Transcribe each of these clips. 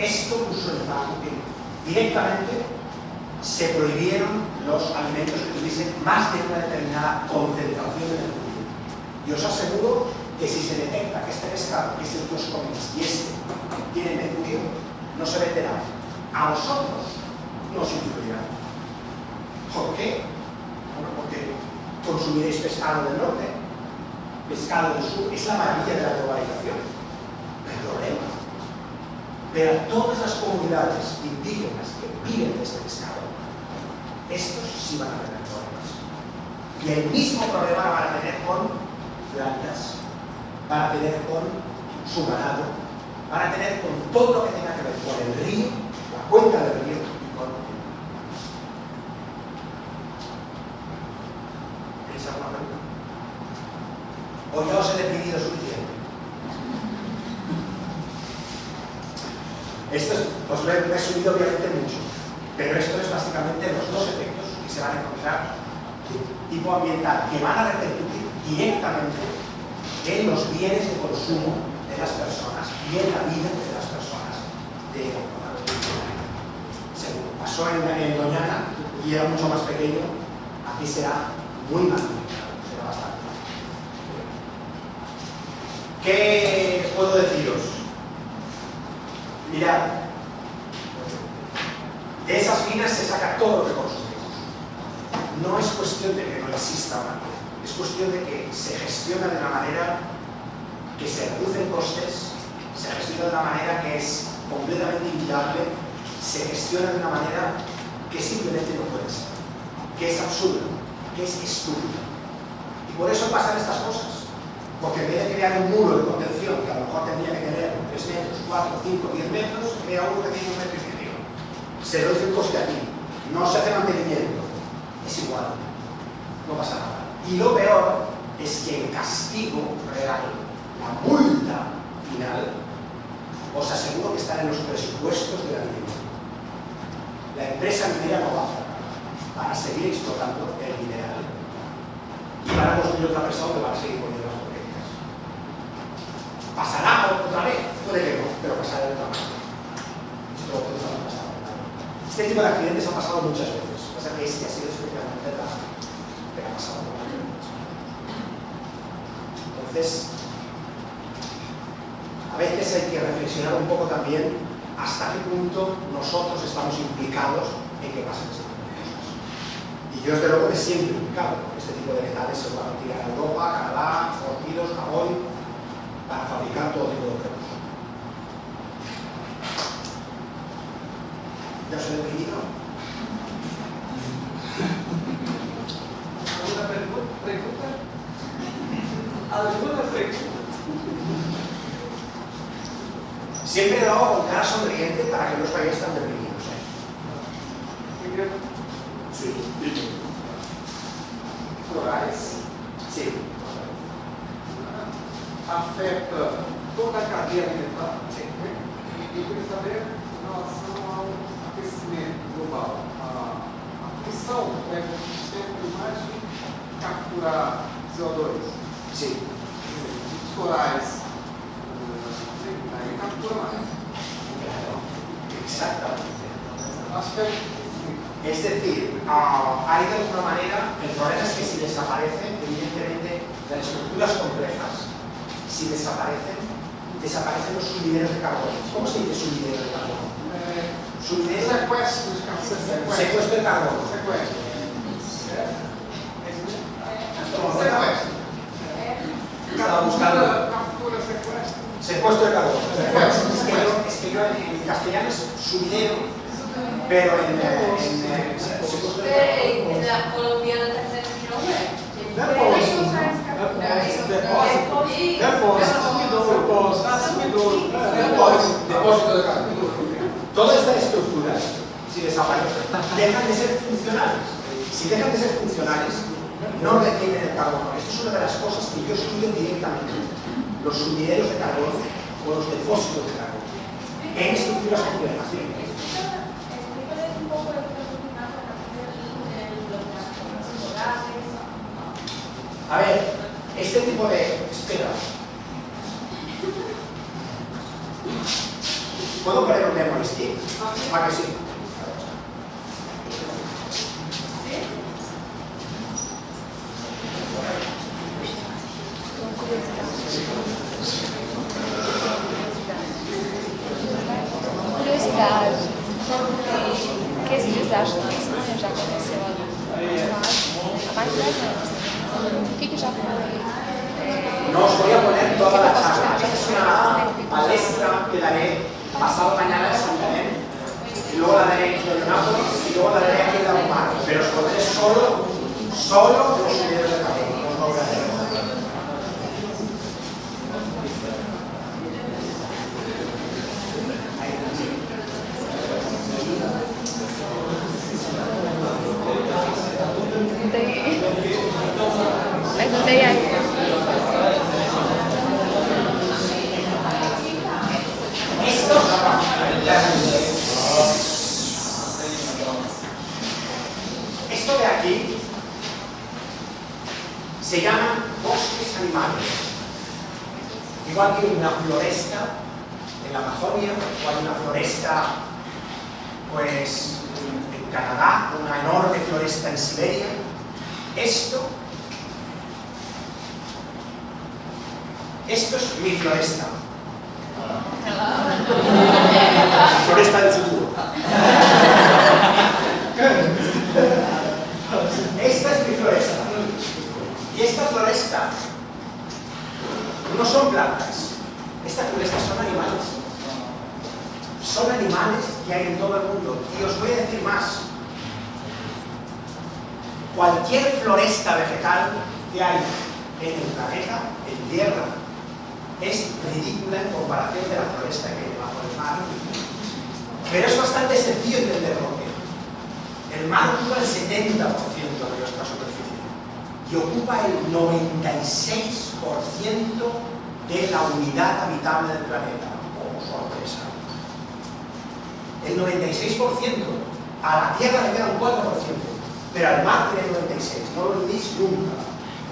Esto puso en práctica. Directamente se prohibieron los alimentos que tuviesen más de una determinada concentración de mercurio. Y os aseguro que si se detecta que este pescado, que es el que os coméis, y este tiene mercurio, no se venderá. A vosotros no os influirá. ¿Por qué? Bueno, porque consumiréis pescado del norte, pescado del sur. Es la maravilla de la globalización. El problema. Pero a todas las comunidades indígenas que viven de este pescado, estos sí van a tener problemas. Y el mismo problema lo van a tener con plantas, van a tener con su ganado, van a tener con todo lo que tenga que ver con el río, la cuenca del río y con el río. ¿Tenéis alguna pregunta? ¿O ya os he definido suficiente? Esto os lo he resumido obviamente mucho, pero esto es básicamente los dos efectos que se van a encontrar de tipo ambiental, que van a repercutir directamente en los bienes de consumo de las personas y en la vida de las personas. Según pasó en Doñana y era mucho más pequeño, aquí será muy magnificado, será bastante. ¿Qué puedo deciros? Mirad, de esas minas se saca todo lo que consumimos. No es cuestión de que no exista una mina, es cuestión de que se gestiona de una manera que se reducen costes, se gestiona de una manera que es completamente inviable, se gestiona de una manera que simplemente no puede ser, que es absurda, que es estúpida. Y por eso pasan estas cosas. Porque en vez de crear un muro de contención que a lo mejor tendría que tener 3 metros, 4, 5, 10 metros, crea uno que tiene 1,5 metros. Se reduce el coste aquí, no se hace mantenimiento, es igual, no pasa nada. Y lo peor es que el castigo real, la multa final, os aseguro que está en los presupuestos de la minera. La empresa minera no va a cerrar, van a seguir explotando el mineral y van a construir otra presa donde van a seguir poniendo las porquerías. ¿Pasará otra vez? Puede que no, pero pasará de otra manera. Este tipo de accidentes ha pasado muchas veces. Lo que pasa es que este ha sido especialmente drástico, pero ha pasado muchas veces. Entonces, a veces hay que reflexionar un poco también hasta qué punto nosotros estamos implicados en que pasen este tipo de cosas. Y yo desde luego me siento implicado, porque este tipo de metales se van a tirar a Europa, Canadá, Estados Unidos, Japón, para fabricar todo tipo de productos. ¿Ya os he definido? ¿Alguna pregunta? ¿Alguna pregunta? Siempre lo hago con cara sonriente para que no os vayáis tan deprimidos. Sí. Corais? Sí. Afeta toda a cadeia alimentar? Sí. Eu queria saber em relação ao aquecimento global. A função é um sistema de imagem capturar CO2. Sí. Os corais, aí captura mais. Claro. Exactamente. Acho que é Es decir, hay de alguna manera, el problema es que si desaparecen, evidentemente, las estructuras complejas, si desaparecen los sumideros de carbono. ¿Cómo se dice sumidero de carbono? Sumidero. sequestro de carbono. Secuestro de carbono. Sequestro. Secuestro. Estaba buscando. Captura, sequestro. Secuestro de carbono. Es que yo en castellano es sumidero, pero en secuestro de carbono. En la colombiana tercera kilómetro. Depósito de carbono. Todas estas estructuras, si desaparecen, dejan de ser funcionales. Si dejan de ser funcionales, no retienen el carbono. Esto es una de las cosas que yo estudio directamente. Los sumideros de carbono o los depósitos de carbono en estructuras complejas. A ver, este tipo de... Espera. ¿Puedo poner un memory stick? ¿A que sí? Curiosidade. Que esse desastre na Espanha já aconteceu há mais de 10 anos. O que já foi? No os voy a poner toda la charla. Esta es una palestra que daré pasado mañana en Santander, y luego la daré en Florianópolis y luego la daré aquí en la Humana. Pero os pondré solo los subidores de café. No os lo voy a hacer. Não tem aí. Esto de aquí se llaman bosques animales. Igual que una floresta en la Amazonia, o hay una floresta pues en Canadá, una enorme floresta en Siberia. Esto es mi floresta. Floresta del futuro. Esta es mi floresta. Y esta floresta no son plantas. Estas florestas son animales. Son animales que hay en todo el mundo. Y os voy a decir más. Cualquier floresta vegetal que hay en el planeta, en tierra, es ridícula en comparación de la floresta que hay debajo del mar. Pero es bastante sencillo entenderlo. El mar ocupa el 70% de nuestra superficie y ocupa el 96% de la unidad habitable del planeta. Oh, sorpresa. El 96%. A la Tierra le queda un 4%, pero al mar tiene el 96%. No lo olvidéis nunca.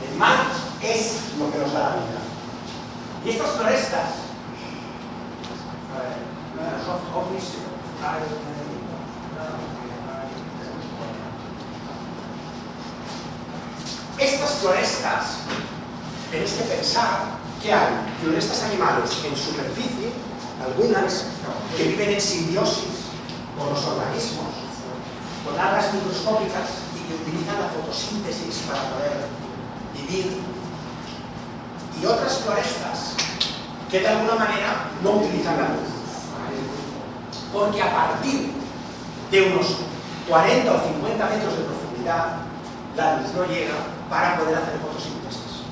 El mar es lo que nos da la vida. Y estas florestas, estas florestas, tenéis que pensar que hay florestas animales en superficie, algunas que viven en simbiosis con los organismos, con algas microscópicas y que utilizan la fotosíntesis para poder vivir. Y otras florestas que de alguna manera no utilizan la luz. Porque a partir de unos 40 o 50 metros de profundidad, la luz no llega para poder hacer fotosíntesis.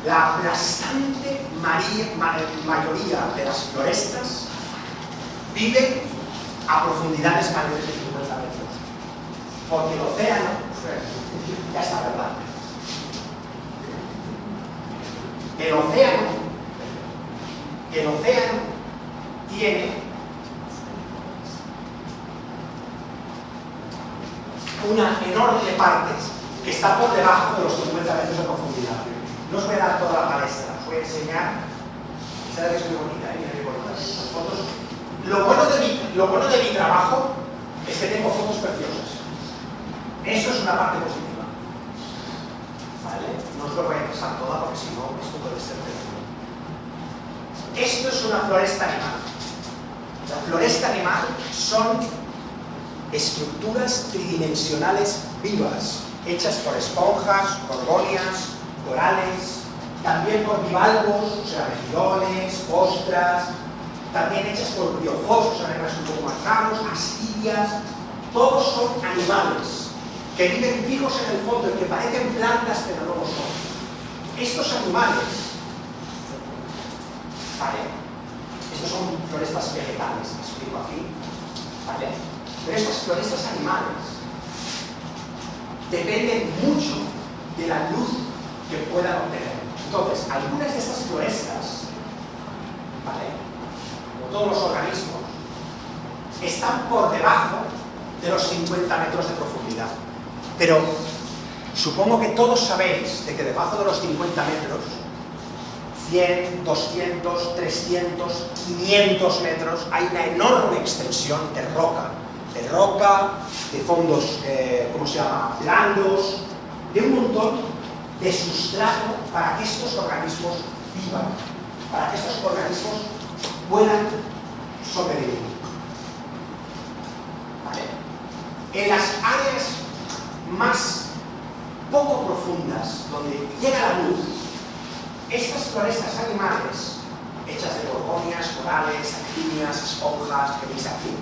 La aplastante mayoría de las florestas viven a profundidades mayores de 50 metros. Porque el océano, ya está, ¿verdad? El océano tiene una enorme parte que está por debajo de los 50 metros de profundidad. No os voy a dar toda la palestra, os voy a enseñar. Sabes que es muy bonita, mira qué bonitas las fotos. Lo bueno de mi trabajo es que tengo fotos preciosas. Eso es una parte positiva. ¿Vale? No os lo voy a pasar toda porque si no, esto puede ser terrible. Esto es una floresta animal. La floresta animal son estructuras tridimensionales vivas, hechas por esponjas, gorgonias, corales, también por bivalvos, o sea, megidones, ostras, también hechas por briozos, o sea, animales un poco más raros, ascidias. Todos son animales que viven fijos en el fondo y que parecen plantas pero no lo son. Estos animales, ¿vale? Estos son florestas vegetales, explico aquí, ¿vale? Pero estas florestas animales dependen mucho de la luz que puedan obtener. Entonces, algunas de estas florestas, ¿vale?, como todos los organismos, están por debajo de los 50 metros de profundidad. Pero supongo que todos sabéis de que debajo de los 50 metros 100, 200, 300, 500 metros, hay una enorme extensión de roca, de fondos, ¿cómo se llama?, blandos, de un montón de sustrato para que estos organismos vivan, para que estos organismos puedan sobrevivir. ¿Vale? En las áreas más poco profundas, donde llega la luz, estas florestas animales, hechas de gorgonias, corales, actinias, esponjas, que veis aquí,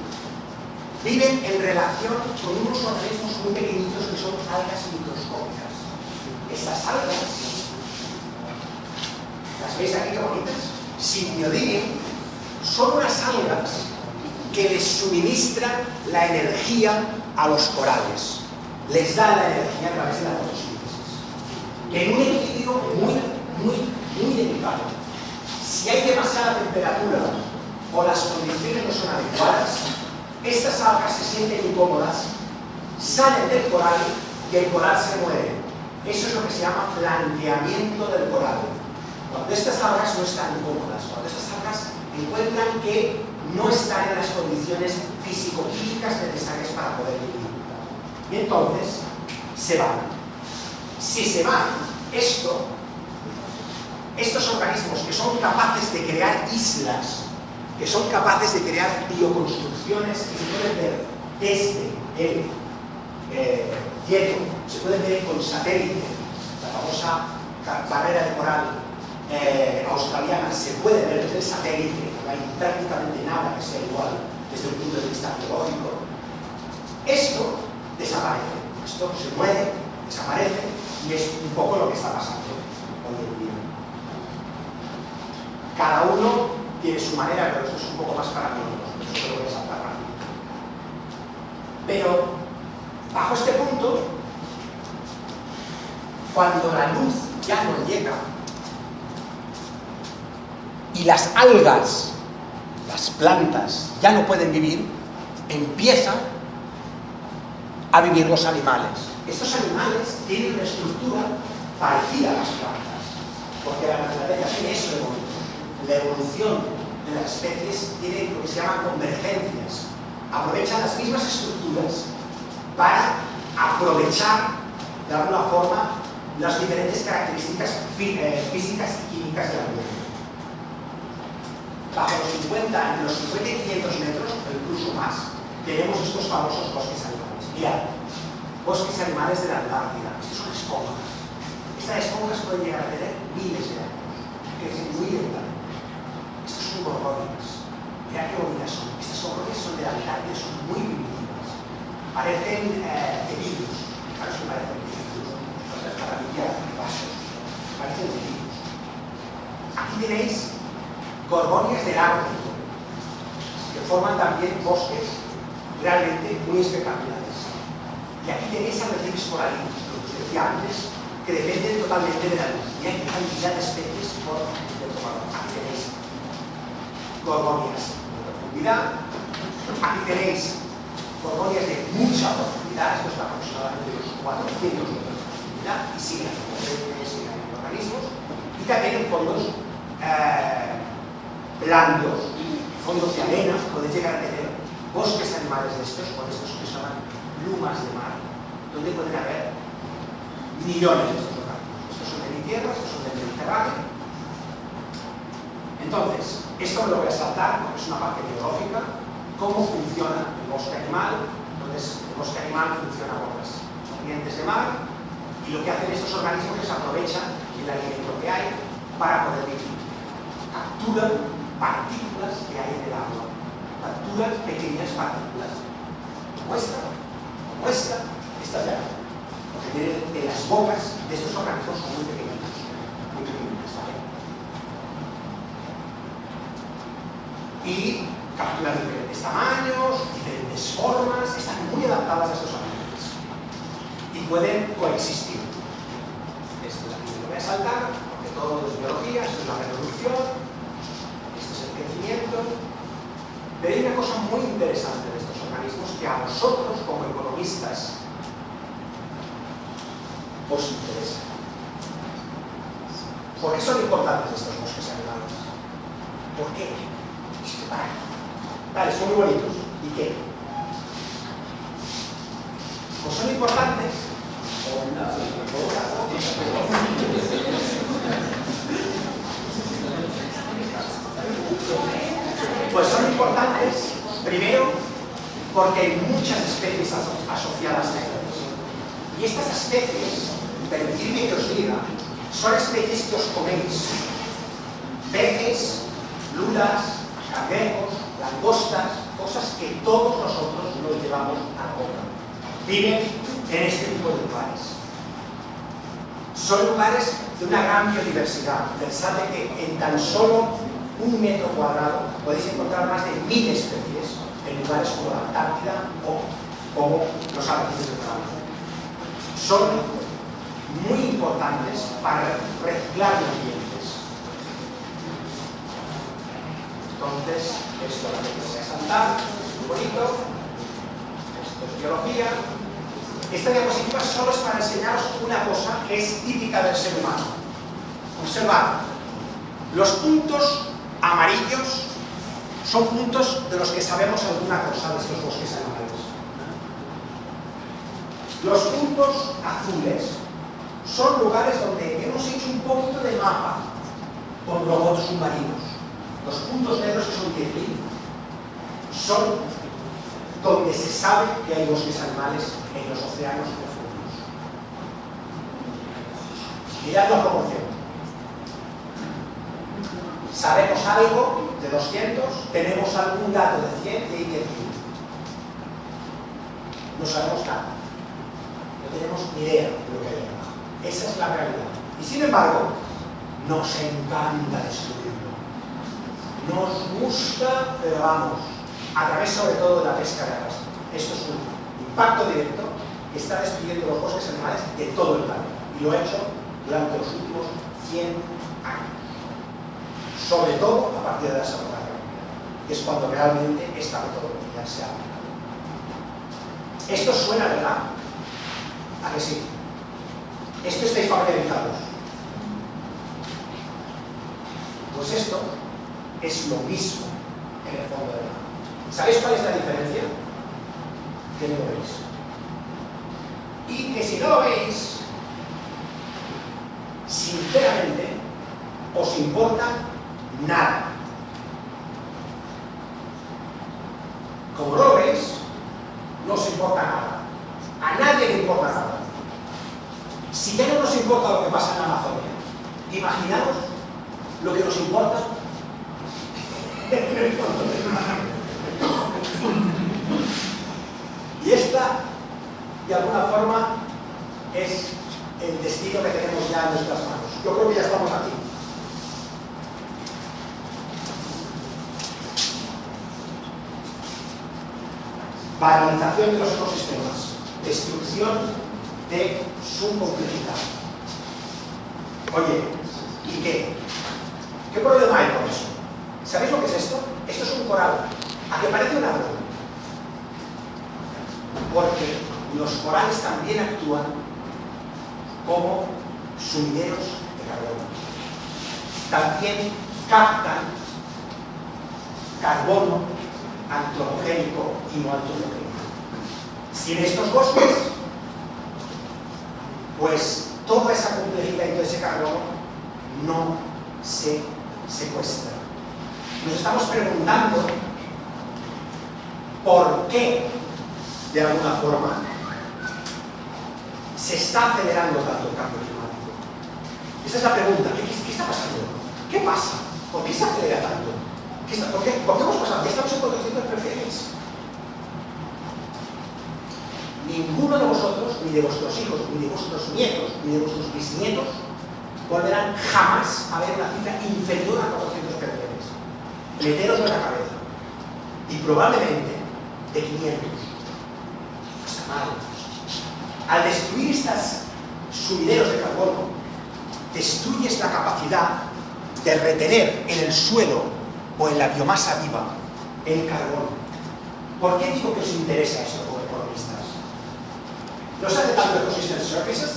viven en relación con unos organismos muy pequeñitos que son algas microscópicas. Estas algas, ¿las veis aquí qué bonitas? Symbiodinium, son unas algas que les suministran la energía a los corales. Les da la energía a través de la fotosíntesis. En un equilibrio muy delicado. Si hay demasiada temperatura o las condiciones no son adecuadas, estas algas se sienten incómodas, salen del coral y el coral se muere. Eso es lo que se llama blanqueamiento del coral. Cuando estas algas no están cómodas, cuando estas algas encuentran que no están en las condiciones físico-químicas necesarias para poder vivir. Y entonces se van. Si se van, estos organismos que son capaces de crear islas, que son capaces de crear bioconstrucciones que se pueden ver desde el cielo, se pueden ver con satélite, la famosa barrera de coral australiana se puede ver desde el satélite, no hay prácticamente nada que sea igual desde un punto de vista biológico. Esto desaparece, esto se muere, desaparece, y es un poco lo que está pasando hoy en día. Cada uno tiene su manera, pero esto es un poco más para nosotros, por eso lo voy a saltar rápido. Pero, bajo este punto, cuando la luz ya no llega y las algas, las plantas, ya no pueden vivir, empiezan a vivir los animales. Estos animales tienen una estructura parecida a las plantas, porque la naturaleza tiene eso de bonito. La evolución de las especies tiene lo que se llaman convergencias. Aprovechan las mismas estructuras para aprovechar, de alguna forma, las diferentes características físicas y químicas del ambiente. Bajo los 50, entre los 50 y 500 metros, o incluso más, tenemos estos famosos bosques animales. Mirad, bosques animales de la Antártida. Estos son esponjas. Estas esponjas pueden llegar a tener miles de años. Crecen muy lentamente. Estos son gorgonias. Mirad qué bonitas son. Estas gorgonias son de la Antártida, son muy primitivas. Parecen cepillos. Claro que parecen cepillos. Cosas para limpiar vasos. Parecen cepillos. Aquí tenéis gorgonias del Ártico, que forman también bosques realmente muy espectaculares. Y aquí tenéis arrecifes coralinos, lo que os decía antes, que dependen totalmente de la luz. Y hay cantidad de especies por el tomador. Aquí tenéis gorgonias de profundidad, aquí tenéis gorgonias de mucha profundidad, esto está aproximadamente unos 400 metros de profundidad, y siguen haciendo especies, siguen haciendo organismos, y también en fondos blandos, fondos de arena, podéis llegar a tener bosques animales de estos, con estos que se llaman lumas de mar, donde pueden haber millones de estos organismos. Estos son de mi tierra, estos son del Mediterráneo. Entonces, esto me lo voy a saltar porque es una parte biológica, cómo funciona el bosque animal. Entonces, el bosque animal funciona con las corrientes de mar, y lo que hacen estos organismos es aprovechan el alimento que hay para poder vivir. Capturan partículas que hay en el agua, capturan pequeñas partículas como esta, estas de acá, porque tienen las bocas de estos organismos son muy pequeñitas, ¿vale? Y capturan diferentes tamaños, diferentes formas, están muy adaptadas a estos ambientes y pueden coexistir. Esto es aquí lo voy a saltar, porque todo es biología, esto es la reproducción. Crecimiento, pero hay una cosa muy interesante de estos organismos que a vosotros como economistas os interesa. ¿Por qué son importantes estos bosques animales? ¿Por qué? Vale, son muy bonitos. ¿Y qué? Pues son importantes. Pues son importantes, primero, porque hay muchas especies asociadas a ellos. Y estas especies, permitidme que os diga, son especies que os coméis. Peces, lulas, cangrejos, langostas, cosas que todos nosotros nos llevamos a la boca. Viven en este tipo de lugares. Son lugares de una gran biodiversidad. Pensad que en tan solo 1 metro cuadrado podéis encontrar más de 1000 especies en lugares como la Antártida o como los arrecifes de coral. Son muy importantes para reciclar nutrientes. Entonces, esto es lo que voy a saltar, muy bonito. Esto es biología. Esta diapositiva solo es para enseñaros una cosa que es típica del ser humano. Observad, los puntos amarillos son puntos de los que sabemos alguna cosa de estos bosques animales. Los puntos azules son lugares donde hemos hecho un poquito de mapa con robots submarinos. Los puntos negros, que son 10.000, son donde se sabe que hay bosques animales en los océanos profundos. Mirad la proporción. Sabemos algo de 200, tenemos algún dato de 100 y de 10.000. No sabemos nada. No tenemos ni idea de lo que hay abajo. Esa es la realidad. Y sin embargo, nos encanta destruirlo. Nos gusta, pero vamos, a través sobre todo de la pesca de arrastre. Esto es un impacto directo que está destruyendo los bosques animales de todo el planeta. Y lo ha hecho durante los últimos 100 años. Sobre todo a partir de la Segunda Guerra Mundial, que es cuando realmente esta metodología se aplica. Esto suena, ¿verdad? ¿A que sí? Esto estáis familiarizados. Pues esto es lo mismo en el fondo del mar. ¿Sabéis cuál es la diferencia? Que no lo veis. Y que si no lo veis, sinceramente, os importa nada. Como no lo veis, no os importa nada. A nadie le importa nada. Si ya no nos importa lo que pasa en Amazonia, imaginaos lo que nos importa en el fondo del mar. Y esta, de alguna forma, es el destino que tenemos ya en nuestras manos. Yo creo que ya estamos aquí. Paralización de los ecosistemas, destrucción de su complejidad. Oye, ¿y qué? ¿Qué problema hay con eso? ¿Sabéis lo que es esto? Esto es un coral. ¿A qué parece un árbol? Porque los corales también actúan como sumideros de carbono. También captan carbono antropogénico y no antropogénico. Sin estos bosques, pues toda esa complejidad y todo ese carbono no se secuestra. Nos estamos preguntando por qué, de alguna forma, se está acelerando tanto el cambio climático. Esa es la pregunta. ¿Qué está pasando? ¿Qué pasa? ¿Por qué se acelera tanto? ¿Por qué hemos pasado? Ya estamos en 400 ppm. Ninguno de vosotros, ni de vuestros hijos, ni de vuestros nietos, ni de vuestros bisnietos, volverán jamás a ver una cifra inferior a 400 ppm. Meteroslo en la cabeza. Y probablemente de 500. Está mal. Al destruir estos sumideros de carbono, destruyes la capacidad de retener en el suelo o en la biomasa viva el carbono. ¿Por qué digo que os interesa esto como economistas? ¿No os hace tanto Ecosystem Services?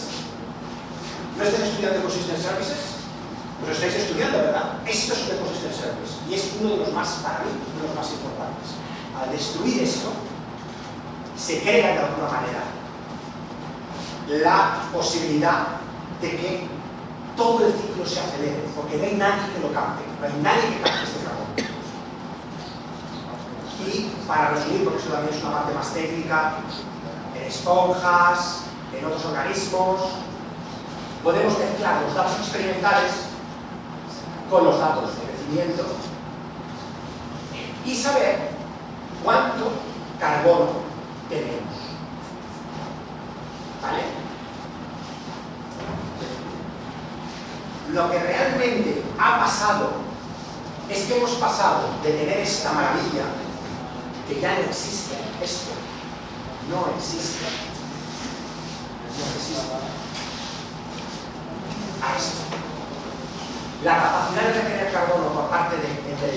¿No estáis estudiando Ecosystem Services? Pues lo estáis estudiando, ¿verdad? Esto es un ecosystem service y es uno de los más, para mí, uno de los más importantes. Al destruir esto, se crea de alguna manera la posibilidad de que todo el ciclo se acelere, porque no hay nadie que lo capte, no hay nadie que capte este carbono. Y para resumir, porque eso también es una parte más técnica, en esponjas, en otros organismos, podemos mezclar los datos experimentales con los datos de crecimiento y saber cuánto carbono tenemos. ¿Vale? Lo que realmente ha pasado es que hemos pasado de tener esta maravilla, que ya no existe, esto no existe, a esto. La capacidad de retener carbono por parte de la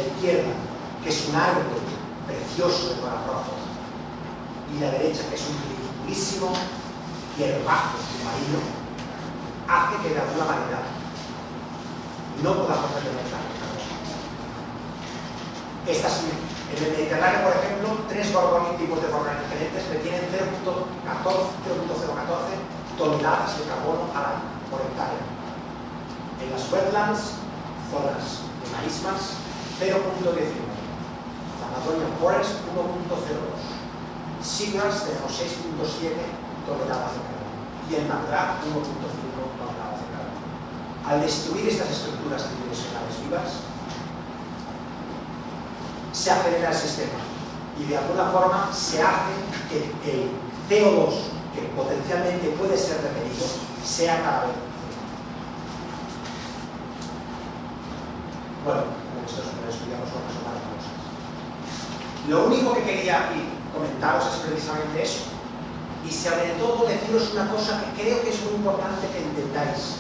izquierda, que es un árbol precioso de Barroco, y la derecha, que es un ridiculísimo hierbajo submarino, hace que de alguna manera no podamos retener carbono. En el Mediterráneo, por ejemplo, 3 tipos de gorgonia diferentes retienen 0,014 toneladas de carbono al año por hectárea. En las wetlands, zonas de marismas, 0,19. Amazonian Forest, 1,02. Seagrass tenemos 6,7 toneladas de carbono. Y en natural, 1,5 toneladas de carbono. Al destruir estas estructuras tridimensionales vivas, se acelera el sistema y de alguna forma se hace que el CO2 que potencialmente puede ser retenido sea cada vez menor. Bueno, esto estudiamos lo que son las cosas. Lo único que quería comentaros es precisamente eso, y sobre todo deciros una cosa que creo que es muy importante que entendáis.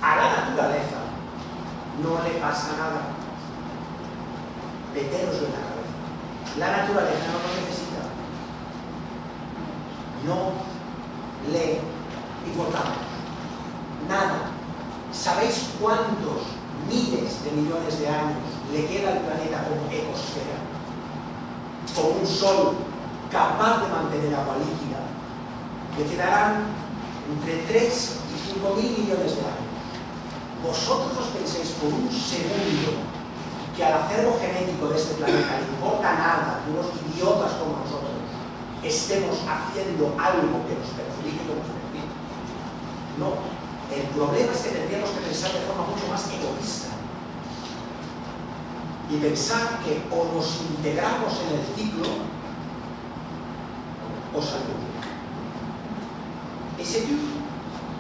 A la naturaleza no le pasa nada. Meteroslo en la cabeza. La naturaleza no lo necesita. No le importamos nada. ¿Sabéis cuántos miles de millones de años le queda al planeta como ecosfera? Como un sol capaz de mantener agua líquida. Le quedarán entre 3 y 5.000 millones de años. Vosotros os penséis por un segundo que al acervo genético de este planeta le importa nada, unos idiotas como nosotros, estemos haciendo algo que nos perjudique o nos beneficie. No, el problema es que tendríamos que pensar de forma mucho más egoísta y pensar que o nos integramos en el ciclo o salimos. Ese tipo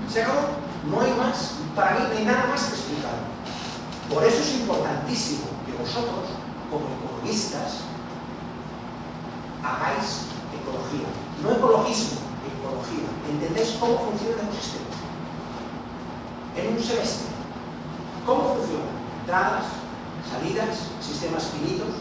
se acabó, no hay más, para mí no hay nada más que explicar. Por eso es importantísimo que vosotros, como economistas, hagáis ecología. No ecologismo, ecología. ¿Entendéis cómo funciona el ecosistema? En un semestre. ¿Cómo funciona? Entradas, salidas, sistemas finitos.